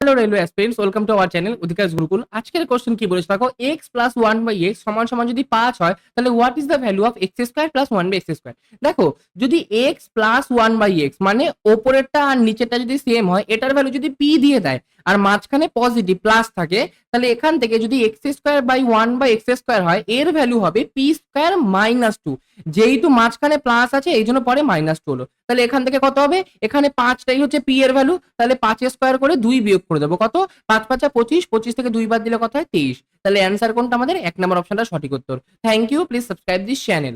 Hello railway aspirants, welcome to our channel Adhikar Gurukul. আজকের question কি বলেছে দেখো, x plus one by x সমান সমান যদি 5 হয় তাহলে what is the value of x square plus one by x square. দেখো, যদি x plus one by x মানে ওপরেরটা আর নিচেরটা যদি সেম হয়, এটার ভ্যালু যদি পি দিয়ে দেয় আর মাঝখানে পজিটিভ প্লাস থাকে, তাহলে এখান থেকে যদি x square by one by x square হয়, এর ভ্যালু হবে পি স্কোয়ার মাইনাস টু। যেহেতু মাঝখানে প্লাস আছে এই জন্য পরে মাইনাস টু হলো। তাহলে এখান থেকে কত হবে, এখানে 5টাই হচ্ছে পি এর ভ্যালু, তাহলে 5 স্কোয়ার করে 2 বিয়োগ করে দেবো, কত 5 5 25, 25 থেকে 2 বাদ দিলে কত হয় 23। তাহলে অ্যান্সার কোনটা আমাদের 1 নম্বর অপশনটা সঠিক উত্তর। Thank you, please subscribe this channel.